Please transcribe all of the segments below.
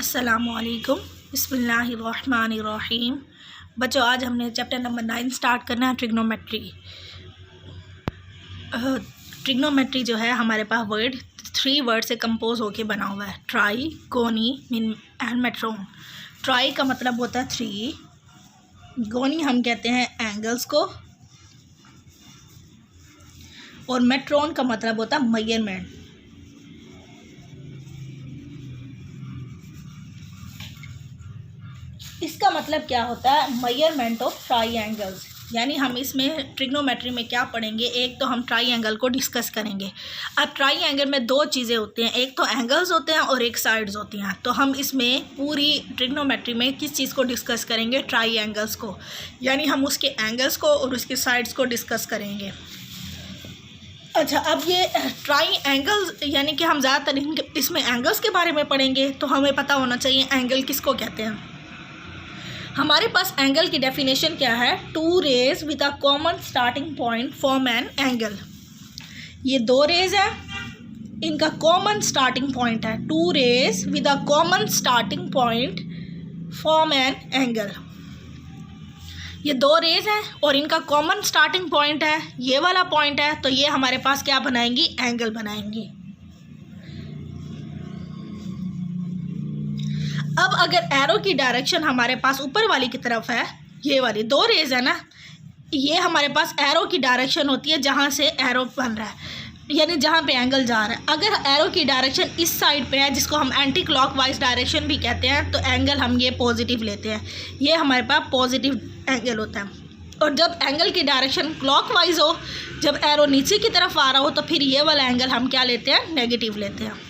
अस्सलामुअलैकुम बिस्मिल्लाहिर्रहमानिर्रहीम। बच्चों, आज हमने चैप्टर नंबर 9 स्टार्ट करना है, ट्रिग्नोमेट्री। ट्रिग्नोमेट्री जो है हमारे पास थ्री वर्ड से कंपोज होके बना हुआ है, ट्राई, गोनी एंड मेट्रोन। ट्राई का मतलब होता है 3, गोनी हम कहते हैं एंगल्स को, और मेट्रोन का मतलब होता है मेजरमेंट। इसका मतलब क्या होता है, मेजरमेंट ऑफ ट्राइएंगल्स। यानी हम इसमें ट्रिग्नोमेट्री में क्या पढ़ेंगे, एक तो हम ट्राइएंगल को डिस्कस करेंगे। अब ट्राइएंगल में दो चीज़ें होती हैं, एक तो एंगल्स होते हैं और एक साइड्स होती हैं। तो हम इसमें पूरी ट्रिग्नोमेट्री में किस चीज़ को डिस्कस करेंगे, ट्राइएंगल्स को। यानी हम उसके एंगल्स को और उसके साइड्स को डिस्कस करेंगे। अच्छा, अब ये ट्राइएंगल्स यानी कि हम ज़्यादातर इसमें एंगल्स के बारे में पढ़ेंगे, तो हमें पता होना चाहिए एंगल किसको कहते हैं। हमारे पास एंगल की डेफिनेशन क्या है, 2 rays with a common starting point form an angle. ये 2 रेज है, इनका कॉमन स्टार्टिंग पॉइंट है। 2 rays with a common starting point form an angle. ये 2 रेज हैं और इनका कॉमन स्टार्टिंग पॉइंट है, ये वाला पॉइंट है। तो ये हमारे पास क्या बनाएंगी, एंगल बनाएंगी। अब अगर एरो की डायरेक्शन हमारे पास ऊपर वाली की तरफ है, ये वाली 2 रेज है ना, ये हमारे पास एरो की डायरेक्शन होती है जहाँ से एरो बन रहा है, यानी जहाँ पे एंगल जा रहा है। अगर एरो की डायरेक्शन इस साइड पे है, जिसको हम एंटी क्लॉकवाइज डायरेक्शन भी कहते हैं, तो एंगल हम ये पॉजिटिव लेते हैं। ये हमारे पास पॉजिटिव एंगल होता है। और जब एंगल की डायरेक्शन क्लॉकवाइज हो, जब एरो नीचे की तरफ आ रहा हो, तो फिर ये वाला एंगल हम क्या लेते हैं, नेगेटिव लेते हैं।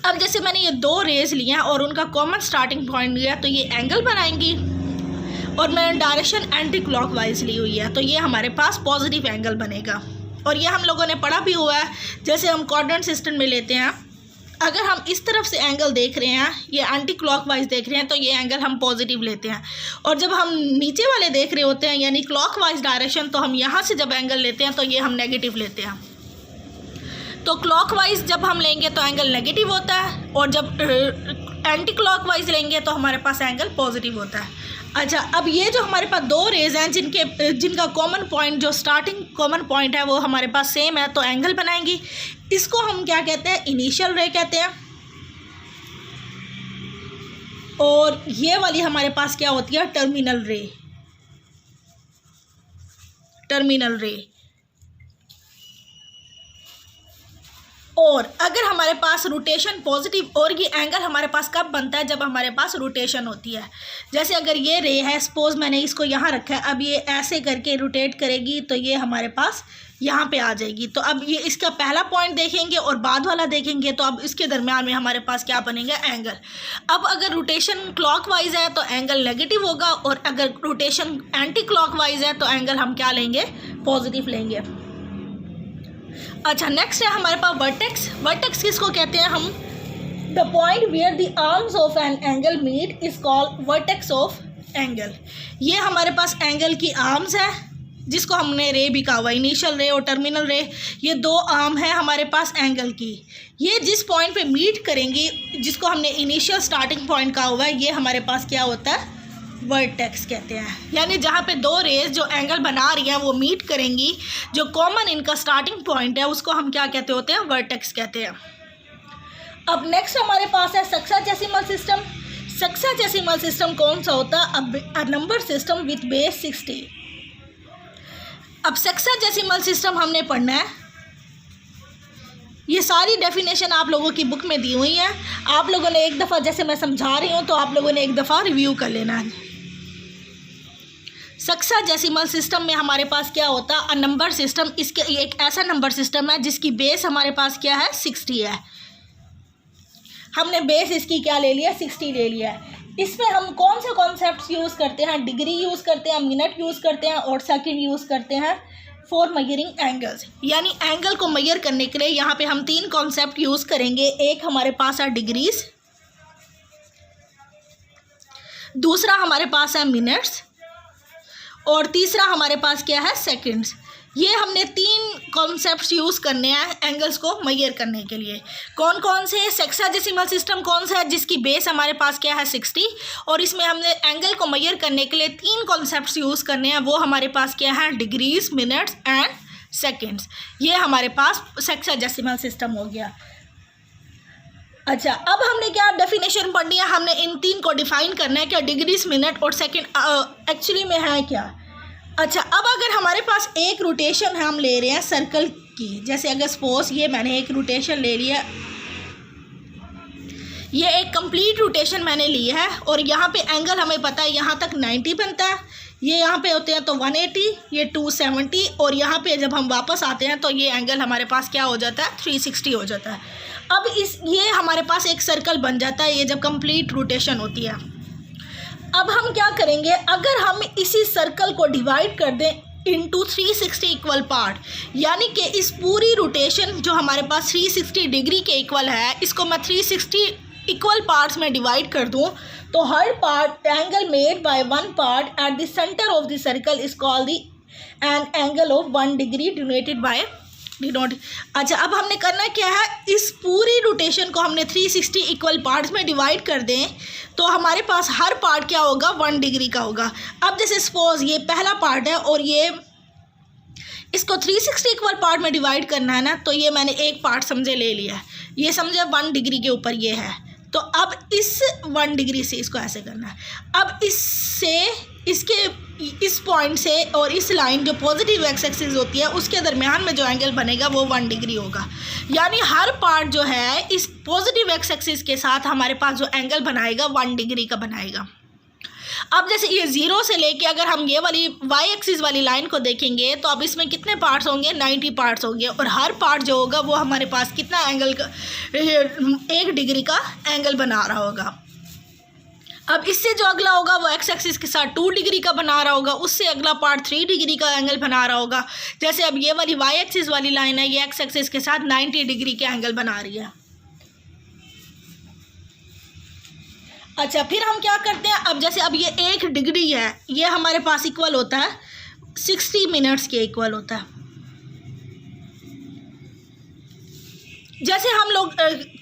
अब जैसे मैंने ये 2 रेज लिया और उनका कॉमन स्टार्टिंग पॉइंट लिया, तो ये एंगल बनाएंगी। और मैंने डायरेक्शन एंटी क्लॉकवाइज ली हुई है, तो ये हमारे पास पॉजिटिव एंगल बनेगा। और ये हम लोगों ने पढ़ा भी हुआ है, जैसे हम कोऑर्डिनेट सिस्टम में लेते हैं। अगर हम इस तरफ से एंगल देख रहे हैं, ये एंटी क्लॉकवाइज देख रहे हैं, तो ये एंगल हम पॉजिटिव लेते हैं। और जब हम नीचे वाले देख रहे होते हैं, यानी क्लॉकवाइज डायरेक्शन, तो हम यहाँ से जब एंगल लेते हैं, तो ये हम नेगेटिव लेते हैं। तो क्लॉकवाइज जब हम लेंगे तो एंगल नेगेटिव होता है, और जब एंटी क्लॉकवाइज लेंगे तो हमारे पास एंगल पॉजिटिव होता है। अच्छा, अब ये जो हमारे पास 2 रेज हैं जिनका कॉमन पॉइंट, जो स्टार्टिंग कॉमन पॉइंट है, वो हमारे पास सेम है, तो एंगल बनाएंगी। इसको हम क्या कहते हैं, इनिशियल रे कहते हैं। और ये वाली हमारे पास क्या होती है, टर्मिनल रे। टर्मिनल रे। और अगर हमारे पास रोटेशन पॉजिटिव, और ये एंगल हमारे पास कब बनता है, जब हमारे पास रोटेशन होती है। जैसे अगर ये रे है, सपोज मैंने इसको यहाँ रखा है, अब ये ऐसे करके रोटेट करेगी, तो ये हमारे पास यहाँ पे आ जाएगी। तो अब ये इसका पहला पॉइंट देखेंगे और बाद वाला देखेंगे, तो अब इसके दरम्यान में हमारे पास क्या बनेगा, एंगल। अब अगर रोटेशन क्लॉकवाइज है तो एंगल नेगेटिव होगा, और अगर रोटेशन एंटी क्लॉकवाइज है तो एंगल हम क्या लेंगे, पॉजिटिव लेंगे। अच्छा, नेक्स्ट है हमारे पास वर्टेक्स। वर्टेक्स किसको कहते हैं हम, the point where the arms of an angle meet is called vertex of angle. ये हमारे पास एंगल की आर्म्स है, जिसको हमने रे भी कहा हुआ, इनिशियल रे और टर्मिनल रे। ये 2 आर्म है हमारे पास एंगल की। ये जिस पॉइंट पे मीट करेंगी, जिसको हमने इनिशियल स्टार्टिंग पॉइंट कहा हुआ है, ये हमारे पास क्या होता है, वर्टेक्स कहते हैं। यानी जहाँ पे 2 रेज जो एंगल बना रही हैं वो मीट करेंगी, जो कॉमन इनका स्टार्टिंग पॉइंट है, उसको हम क्या कहते होते हैं, वर्टेक्स कहते हैं। अब नेक्स्ट हमारे पास है सेक्साडेसिमल सिस्टम। सेक्साडेसिमल सिस्टम कौन सा होता है, a number system with base 60। अब सेक्साडेसिमल सिस्टम हमने पढ़ना है। ये सारी डेफिनेशन आप लोगों की बुक में दी हुई है। आप लोगों ने एक दफ़ा, जैसे मैं समझा रही हूँ, तो आप लोगों ने एक दफ़ा रिव्यू कर लेना है। सेक्साडेसिमल सिस्टम में हमारे पास क्या होता है, अ नंबर सिस्टम। इसके एक ऐसा नंबर सिस्टम है जिसकी बेस हमारे पास क्या है, 60 है। हमने बेस इसकी क्या ले लिया, 60 ले लिया है। इसमें हम कौन से कॉन्सेप्ट्स यूज़ करते हैं, डिग्री यूज़ करते हैं, मिनट यूज़ करते हैं, और सेकंड यूज़ करते हैं फॉर मेजरिंग एंगल्स। यानी एंगल को मेजर करने के लिए यहाँ पे हम 3 कॉन्सेप्ट यूज़ करेंगे। एक हमारे पास है डिग्रीज, दूसरा हमारे पास है मिनट्स, और तीसरा हमारे पास क्या है, सेकंड्स। ये हमने 3 कॉन्सेप्ट्स यूज़ करने हैं एंगल्स को मेजर करने के लिए। कौन कौन से? सेक्साडेसिमल सिस्टम कौन सा है जिसकी बेस हमारे पास क्या है 60, और इसमें हमने एंगल को मेजर करने के लिए 3 कॉन्सेप्ट्स यूज़ करने हैं। वो हमारे पास क्या है? Degrees, minutes and seconds. ये हमारे पास सेक्साडेसिमल सिस्टम हो गया। अच्छा, अब हमने क्या डेफिनेशन पढ़नी है? हमने इन 3 को डिफाइन करना है क्या डिग्रीज, मिनट और सेकेंड एक्चुअली में है क्या। अच्छा, अब अगर हमारे पास एक रोटेशन है, हम ले रहे हैं सर्कल की, जैसे अगर सपोज ये मैंने एक रोटेशन ले लिया, ये एक कंप्लीट रोटेशन मैंने ली है, और यहाँ पे एंगल हमें पता है यहाँ तक 90 बनता है, ये यहाँ पे होते हैं तो 180, ये 270, और यहाँ पे जब हम वापस आते हैं तो ये एंगल हमारे पास क्या हो जाता है? 360 हो जाता है। अब ये हमारे पास एक सर्कल बन जाता है, ये जब कंप्लीट रोटेशन होती है। अब हम क्या करेंगे? अगर हम इसी सर्कल को डिवाइड कर दें इंटू 360 इक्वल पार्ट, यानी कि इस पूरी रोटेशन जो हमारे पास 360 डिग्री के इक्वल है, इसको मैं 360 इक्वल पार्ट्स में डिवाइड कर दूं, तो हर part angle made by one part at the centre of the circle is called an angle of 1 degree denoted by denote. अच्छा, अब हमने करना क्या है? इस पूरी रोटेशन को हमने 360 इक्वल पार्ट्स में डिवाइड कर दें, तो हमारे पास हर पार्ट क्या होगा? 1 डिग्री का होगा। अब जैसे सपोज ये पहला पार्ट है और ये इसको 360 इक्वल पार्ट में डिवाइड करना है ना, तो ये मैंने एक पार्ट समझे ले लिया है, ये समझे 1 डिग्री के ऊपर ये है, तो अब इस 1 डिग्री से इसको ऐसे करना है। अब इससे इस पॉइंट से और इस लाइन जो पॉजिटिव एक्स एक्सिस होती है उसके दरमियान में जो एंगल बनेगा वो 1 डिग्री होगा। यानी हर पार्ट जो है इस पॉजिटिव एक्स एक्सिस के साथ हमारे पास जो एंगल बनाएगा 1 डिग्री का बनाएगा। अब जैसे ये 0 से लेके अगर हम ये वाली वाई एक्सिस वाली लाइन को देखेंगे तो अब इसमें कितने पार्ट्स होंगे? 90 पार्ट्स होंगे, और हर पार्ट जो होगा वो हमारे पास कितना एंगल का 1 डिग्री का एंगल बना रहा होगा। अब इससे जो अगला होगा वो एक्स एक्सिस के साथ 2 डिग्री का बना रहा होगा, उससे अगला पार्ट 3 डिग्री का एंगल बना रहा होगा। जैसे अब ये वाली वाई एक्सिस वाली लाइन है, ये एक्स एक्सिस के साथ 90 डिग्री के एंगल बना रही है। अच्छा, फिर हम क्या करते हैं? अब जैसे अब ये 1 डिग्री है, ये हमारे पास इक्वल होता है 60 मिनट्स के इक्वल होता है। जैसे हम लोग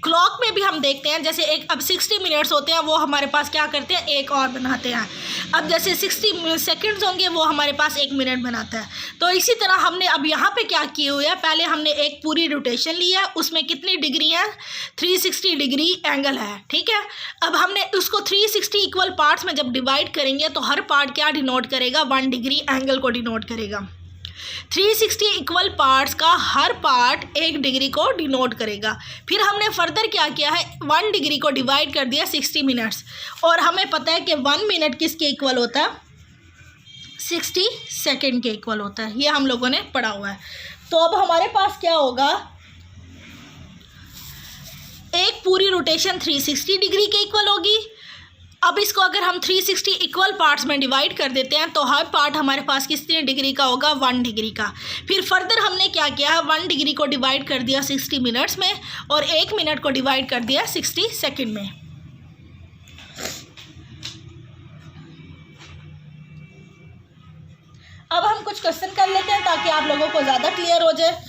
क्लॉक में भी हम देखते हैं, जैसे एक अब 60 मिनट्स होते हैं, वो हमारे पास क्या करते हैं? एक और बनाते हैं। अब जैसे 60 सेकंड्स होंगे, वो हमारे पास 1 मिनट बनाता है। तो इसी तरह हमने अब यहाँ पे क्या किए हुए हैं? पहले हमने एक पूरी रोटेशन ली है, उसमें कितनी डिग्री है? 360 डिग्री एंगल है, ठीक है। अब हमने उसको 360 इक्वल पार्ट्स में जब डिवाइड करेंगे तो हर पार्ट क्या डिनोट करेगा? 1 डिग्री एंगल को डिनोट करेगा। 360 इक्वल पार्ट्स का हर पार्ट 1 डिग्री को डिनोट करेगा। फिर हमने फर्दर क्या किया है? 1 डिग्री को डिवाइड कर दिया 60 मिनट्स, और हमें पता है कि 1 मिनट किसके इक्वल होता है? 60 सेकेंड के इक्वल होता है। ये हम लोगों ने पढ़ा हुआ है। तो अब हमारे पास क्या होगा? एक पूरी रोटेशन 360 डिग्री के इक्वल होगी। अब इसको अगर हम 360 इक्वल पार्ट्स में डिवाइड कर देते हैं तो हर पार्ट हमारे पास कितने डिग्री का होगा? 1 डिग्री का। फिर फर्दर हमने क्या किया? 1 डिग्री को डिवाइड कर दिया 60 मिनट्स में, और 1 मिनट को डिवाइड कर दिया 60 सेकंड में। अब हम कुछ क्वेश्चन कर लेते हैं ताकि आप लोगों को ज़्यादा क्लियर हो जाए।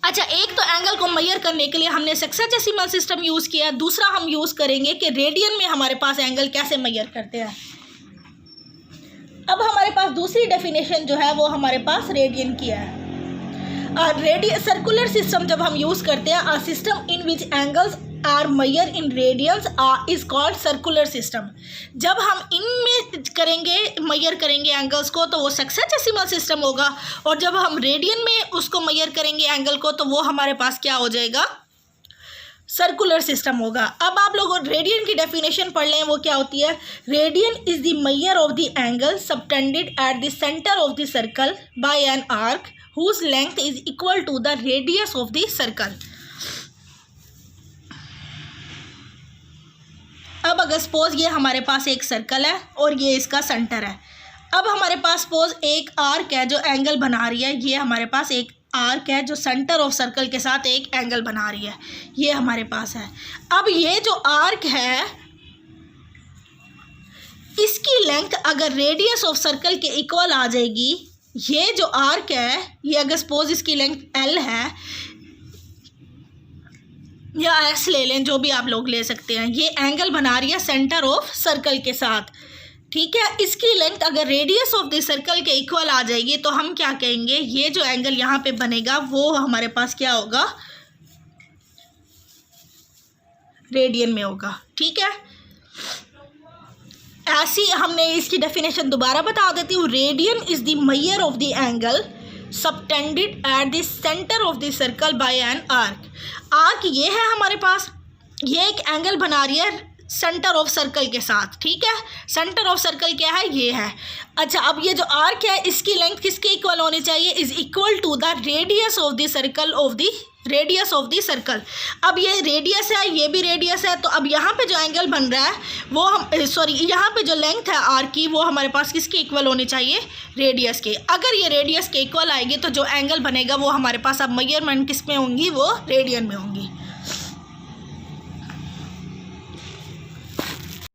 अच्छा, एक तो एंगल को मेजर करने के लिए हमने सेक्साडेसिमल सिस्टम यूज़ किया, दूसरा हम यूज़ करेंगे कि रेडियन में हमारे पास एंगल कैसे मेजर करते हैं। अब हमारे पास दूसरी डेफिनेशन जो है वो हमारे पास रेडियन की है। सर्कुलर सिस्टम जब हम यूज़ करते हैं, a system in which angles are measured in radians is called circular system. जब हम इनमें करेंगे मेजर करेंगे एंगल्स को तो वो सेक्साडेसिमल सिस्टम होगा, और जब हम रेडियन में उसको मेजर करेंगे एंगल को तो वो हमारे पास क्या हो जाएगा? सर्कुलर सिस्टम होगा। अब आप लोग रेडियन की डेफिनेशन पढ़ लें, वो क्या होती है? Radian is the measure of the angle subtended at the centre of the circle by an arc whose length is equal to the radius of the circle. अब अगर सपोज ये हमारे पास एक सर्कल है और ये इसका सेंटर है। अब हमारे पास सपोज एक आर्क है जो एंगल बना रही है, ये हमारे पास एक आर्क है जो सेंटर ऑफ सर्कल के साथ एक एंगल बना रही है, ये हमारे पास है। अब ये जो आर्क है इसकी लेंथ अगर रेडियस ऑफ सर्कल के इक्वल आ जाएगी ये जो आर्क है, ये अगर सपोज इसकी लेंथ L है या S ले लें, जो भी आप लोग ले सकते हैं, ये एंगल बना रही है सेंटर ऑफ सर्कल के साथ, ठीक है। इसकी लेंथ अगर रेडियस ऑफ द सर्कल के इक्वल आ जाएगी तो हम क्या कहेंगे, ये जो एंगल यहाँ पे बनेगा वो हमारे पास क्या होगा, रेडियन में होगा, ठीक है। ऐसी हमने इसकी डेफिनेशन दोबारा बता देती हूँ। Radian is the measure of the angle subtended at the centre of the circle by an arc. Arc ये है हमारे पास, ये एक एंगल बना रही है सेंटर ऑफ सर्कल के साथ, ठीक है। सेंटर ऑफ सर्कल क्या है, ये है। अच्छा, अब ये जो आर्क है इसकी लेंथ किसके इक्वल होनी चाहिए, is equal to the radius of the circle of the radius of the circle. अब ये रेडियस है, ये भी रेडियस है, तो अब यहाँ पे जो एंगल बन रहा है वो हम यहाँ पे जो लेंथ है आर्क की वो हमारे पास किसके इक्वल होनी चाहिए, रेडियस के। अगर ये रेडियस के इक्वल आएगी तो जो एंगल बनेगा वो हमारे पास अब मेजरमेंट किस में होंगी, वो रेडियन में होंगी।